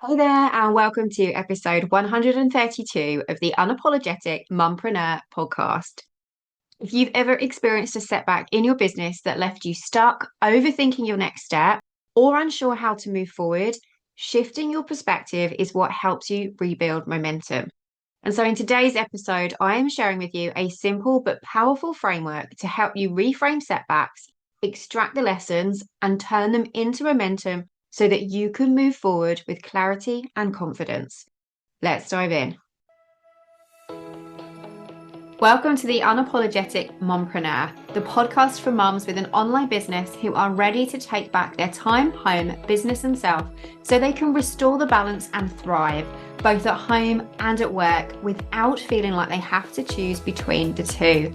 Hey there, and welcome to episode 132 of the Unapologetic Mumpreneur podcast. If you've ever experienced a setback in your business that left you stuck, overthinking your next step, or unsure how to move forward, shifting your perspective is what helps you rebuild momentum. And so, in today's episode, I am sharing with you a simple but powerful framework to help you reframe setbacks, extract the lessons, and turn them into momentum so that you can move forward with clarity and confidence. Let's dive in. Welcome to the Unapologetic Mompreneur, the podcast for mums with an online business who are ready to take back their time, home, business, and self so they can restore the balance and thrive, both at home and at work, without feeling like they have to choose between the two.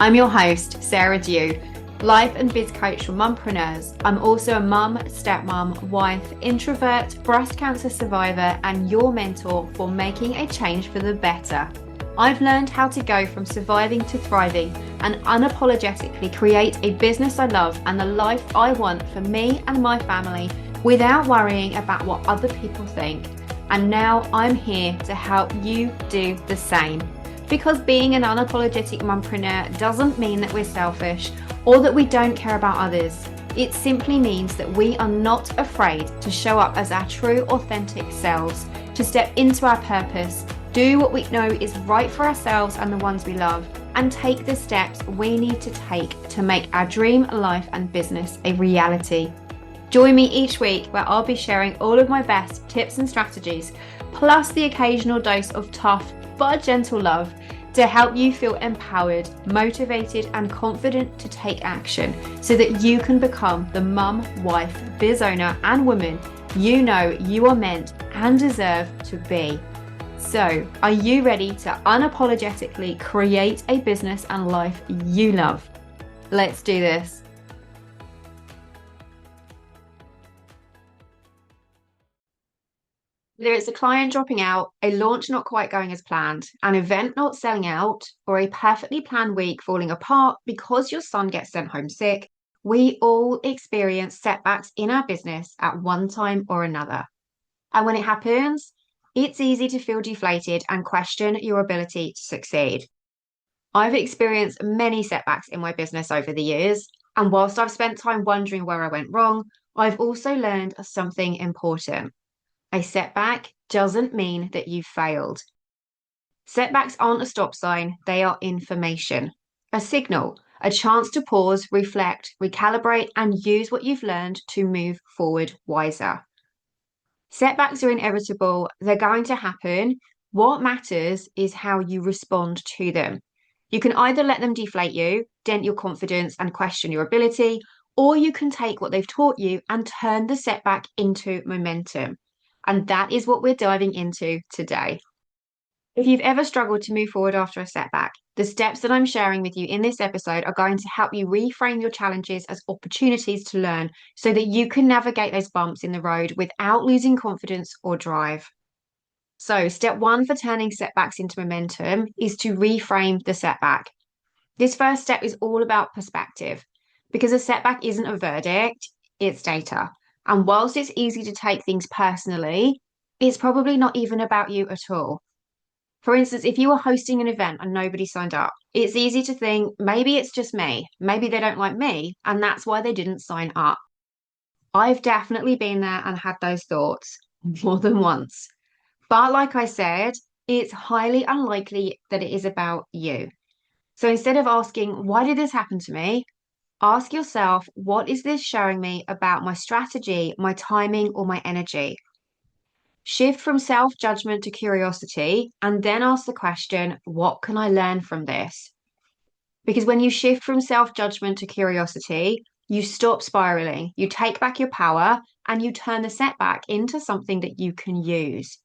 I'm your host, Sarah Dew, life and biz coach for mumpreneurs. I'm also a mum, stepmom, wife, introvert, breast cancer survivor, and your mentor for making a change for the better. I've learned how to go from surviving to thriving and unapologetically create a business I love and the life I want for me and my family without worrying about what other people think. And now I'm here to help you do the same. Because being an unapologetic mumpreneur doesn't mean that we're selfish or that we don't care about others. It simply means that we are not afraid to show up as our true, authentic selves, to step into our purpose, do what we know is right for ourselves and the ones we love, and take the steps we need to take to make our dream life and business a reality. Join me each week where I'll be sharing all of my best tips and strategies, plus the occasional dose of tough but gentle love to help you feel empowered, motivated, and confident to take action so that you can become the mum, wife, biz owner, and woman you know you are meant and deserve to be. So, are you ready to unapologetically create a business and life you love? Let's do this. Whether it's a client dropping out, a launch not quite going as planned, an event not selling out, or a perfectly planned week falling apart because your son gets sent home sick, we all experience setbacks in our business at one time or another. And when it happens, it's easy to feel deflated and question your ability to succeed. I've experienced many setbacks in my business over the years, and whilst I've spent time wondering where I went wrong, I've also learned something important. A setback doesn't mean that you've failed. Setbacks aren't a stop sign, they are information, a signal, a chance to pause, reflect, recalibrate, and use what you've learned to move forward wiser. Setbacks are inevitable, they're going to happen. What matters is how you respond to them. You can either let them deflate you, dent your confidence, and question your ability, or you can take what they've taught you and turn the setback into momentum. And that is what we're diving into today. If you've ever struggled to move forward after a setback, the steps that I'm sharing with you in this episode are going to help you reframe your challenges as opportunities to learn so that you can navigate those bumps in the road without losing confidence or drive. So, step one for turning setbacks into momentum is to reframe the setback. This first step is all about perspective because a setback isn't a verdict, it's data. And whilst it's easy to take things personally, it's probably not even about you at all. For instance, if you were hosting an event and nobody signed up, it's easy to think maybe it's just me. Maybe they don't like me, and that's why they didn't sign up. I've definitely been there and had those thoughts more than once. But like I said, it's highly unlikely that it is about you. So instead of asking, why did this happen to me? Ask yourself, what is this showing me about my strategy, my timing, or my energy? Shift from self judgment to curiosity, and then ask the question, what can I learn from this? Because when you shift from self judgment to curiosity, you stop spiraling, you take back your power, and you turn the setback into something that you can use.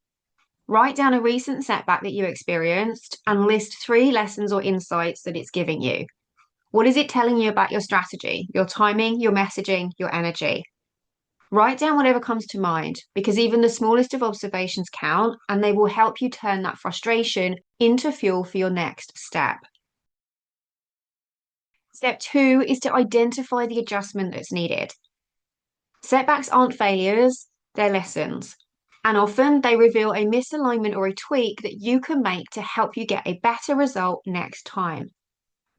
Write down a recent setback that you experienced and list 3 lessons or insights that it's giving you. What is it telling you about your strategy, your timing, your messaging, your energy? Write down whatever comes to mind because even the smallest of observations count and they will help you turn that frustration into fuel for your next step. Step 2 is to identify the adjustment that's needed. Setbacks aren't failures, they're lessons. And often they reveal a misalignment or a tweak that you can make to help you get a better result next time.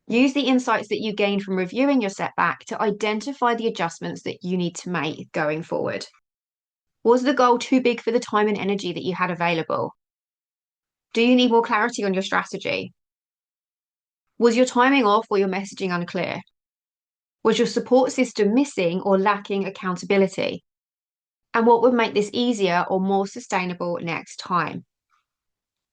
Use the insights that you gain from reviewing your setback to identify the adjustments that you need to make going forward. Was the goal too big for the time and energy that you had available? Do you need more clarity on your strategy? Was your timing off or your messaging unclear? Was your support system missing or lacking accountability? And what would make this easier or more sustainable next time?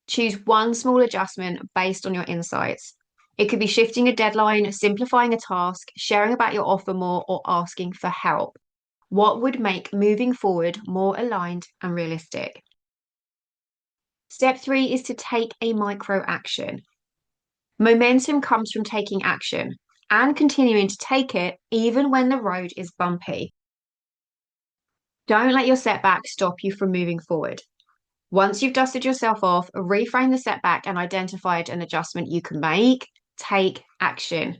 Choose one small adjustment based on your insights. It could be shifting a deadline, simplifying a task, sharing about your offer more, or asking for help. What would make moving forward more aligned and realistic? Step 3 is to take a micro action. Momentum comes from taking action and continuing to take it even when the road is bumpy. Don't let your setback stop you from moving forward. Once you've dusted yourself off, reframe the setback and identified an adjustment you can make, take action.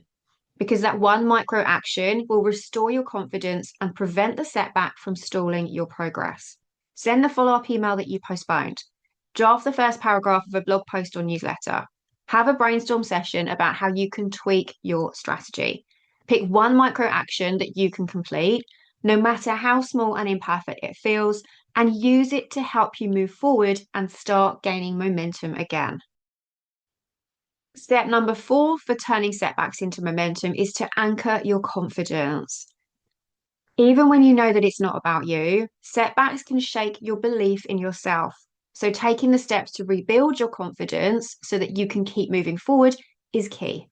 Because that one micro action will restore your confidence and prevent the setback from stalling your progress. Send the follow-up email that you postponed. Draft the first paragraph of a blog post or newsletter. Have a brainstorm session about how you can tweak your strategy. Pick one micro action that you can complete, no matter how small and imperfect it feels, and use it to help you move forward and start gaining momentum again. Step number 4 for turning setbacks into momentum is to anchor your confidence. Even when you know that it's not about you, setbacks can shake your belief in yourself. So taking the steps to rebuild your confidence so that you can keep moving forward is key.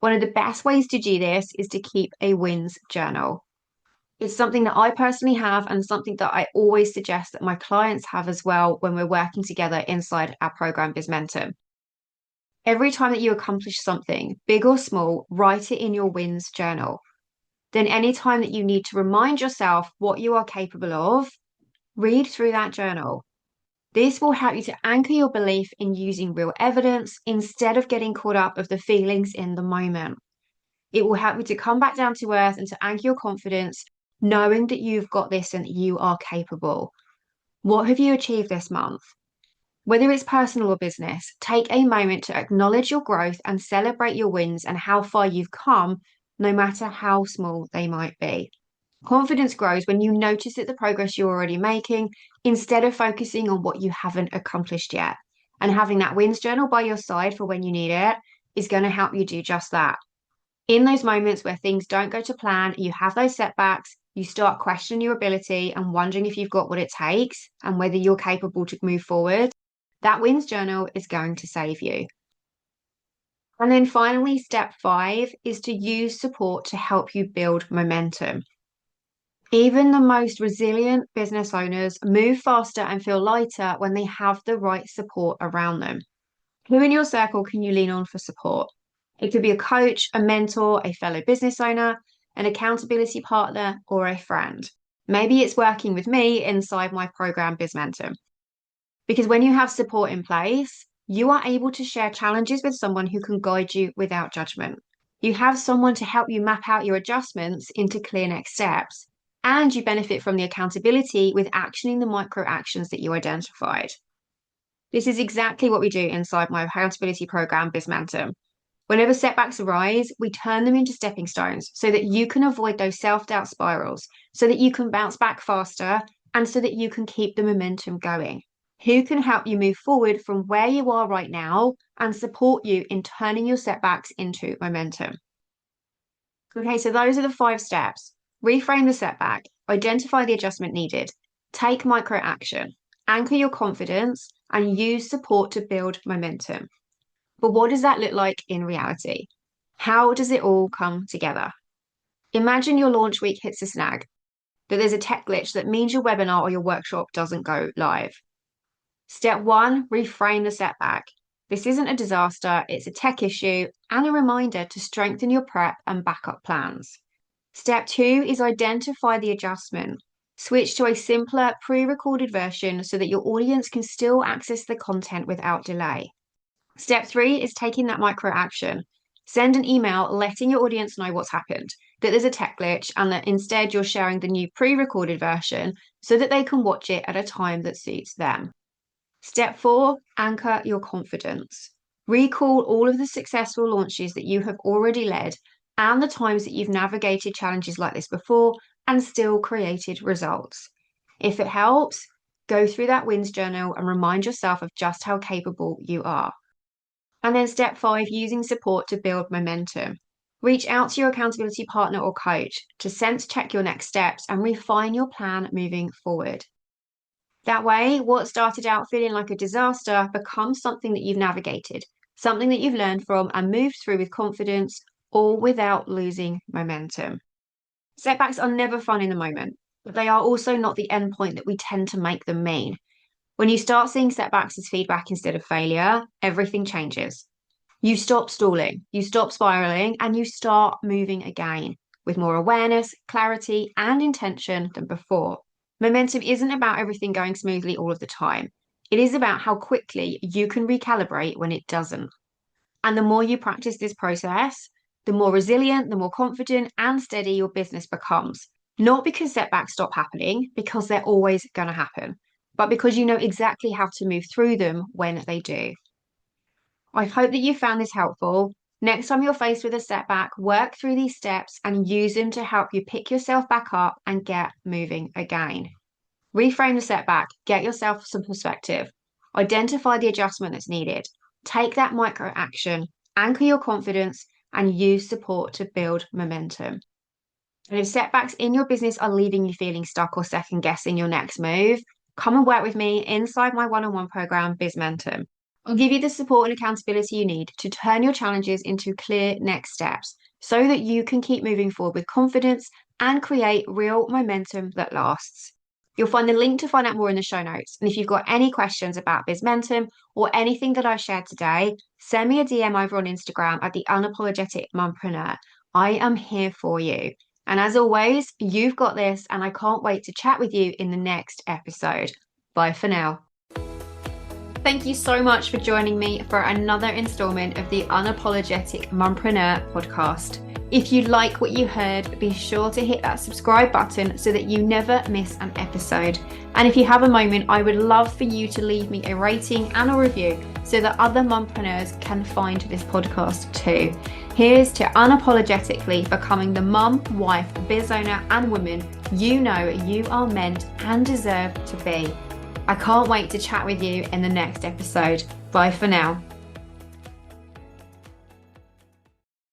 One of the best ways to do this is to keep a wins journal. It's something that I personally have and something that I always suggest that my clients have as well when we're working together inside our program Bizmentum. Every time that you accomplish something, big or small, write it in your wins journal. Then any time that you need to remind yourself what you are capable of, read through that journal. This will help you to anchor your belief in using real evidence instead of getting caught up of the feelings in the moment. It will help you to come back down to earth and to anchor your confidence, knowing that you've got this and that you are capable. What have you achieved this month? Whether it's personal or business, take a moment to acknowledge your growth and celebrate your wins and how far you've come, no matter how small they might be. Confidence grows when you notice that the progress you're already making instead of focusing on what you haven't accomplished yet. And having that wins journal by your side for when you need it is going to help you do just that. In those moments where things don't go to plan, you have those setbacks, you start questioning your ability and wondering if you've got what it takes and whether you're capable to move forward. That wins journal is going to save you. And then finally, step 5 is to use support to help you build momentum. Even the most resilient business owners move faster and feel lighter when they have the right support around them. Who in your circle can you lean on for support? It could be a coach, a mentor, a fellow business owner, an accountability partner, or a friend. Maybe it's working with me inside my program Bizmentum. Because when you have support in place, you are able to share challenges with someone who can guide you without judgment. You have someone to help you map out your adjustments into clear next steps, and you benefit from the accountability with actioning the micro actions that you identified. This is exactly what we do inside my accountability program, Bizmentum. Whenever setbacks arise, we turn them into stepping stones so that you can avoid those self-doubt spirals, so that you can bounce back faster, and so that you can keep the momentum going. Who can help you move forward from where you are right now and support you in turning your setbacks into momentum? Okay, so those are the 5 steps. Reframe the setback, identify the adjustment needed, take micro action, anchor your confidence, and use support to build momentum. But what does that look like in reality? How does it all come together? Imagine your launch week hits a snag, that there's a tech glitch that means your webinar or your workshop doesn't go live. Step 1, reframe the setback. This isn't a disaster, it's a tech issue and a reminder to strengthen your prep and backup plans. Step 2 is identify the adjustment. Switch to a simpler pre-recorded version so that your audience can still access the content without delay. Step 3 is taking that micro action. Send an email letting your audience know what's happened, that there's a tech glitch, and that instead you're sharing the new pre-recorded version so that they can watch it at a time that suits them. Step 4, anchor your confidence. Recall all of the successful launches that you have already led and the times that you've navigated challenges like this before and still created results. If it helps, go through that wins journal and remind yourself of just how capable you are. And then step 5, using support to build momentum. Reach out to your accountability partner or coach to sense check your next steps and refine your plan moving forward. That way, what started out feeling like a disaster becomes something that you've navigated, something that you've learned from and moved through with confidence, all without losing momentum. Setbacks are never fun in the moment, but they are also not the end point that we tend to make them mean. When you start seeing setbacks as feedback instead of failure, everything changes. You stop stalling, you stop spiraling, and you start moving again with more awareness, clarity, and intention than before. Momentum isn't about everything going smoothly all of the time. It is about how quickly you can recalibrate when it doesn't. And the more you practice this process, the more resilient, the more confident and steady your business becomes. Not because setbacks stop happening, because they're always going to happen, but because you know exactly how to move through them when they do. I hope that you found this helpful. Next time you're faced with a setback, work through these steps and use them to help you pick yourself back up and get moving again. Reframe the setback, get yourself some perspective, identify the adjustment that's needed, take that micro action, anchor your confidence, and use support to build momentum. And if setbacks in your business are leaving you feeling stuck or second guessing your next move, come and work with me inside my one-on-one program, BizMentum. I'll give you the support and accountability you need to turn your challenges into clear next steps so that you can keep moving forward with confidence and create real momentum that lasts. You'll find the link to find out more in the show notes. And if you've got any questions about BizMentum or anything that I've shared today, send me a DM over on Instagram at the Unapologetic Mompreneur. I am here for you. And as always, you've got this, and I can't wait to chat with you in the next episode. Bye for now. Thank you so much for joining me for another installment of the Unapologetic Mompreneur podcast. If you like what you heard, be sure to hit that subscribe button so that you never miss an episode. And if you have a moment, I would love for you to leave me a rating and a review so that other mompreneurs can find this podcast too. Here's to unapologetically becoming the mum, wife, biz owner, and woman you know you are meant and deserve to be. I can't wait to chat with you in the next episode. Bye for now.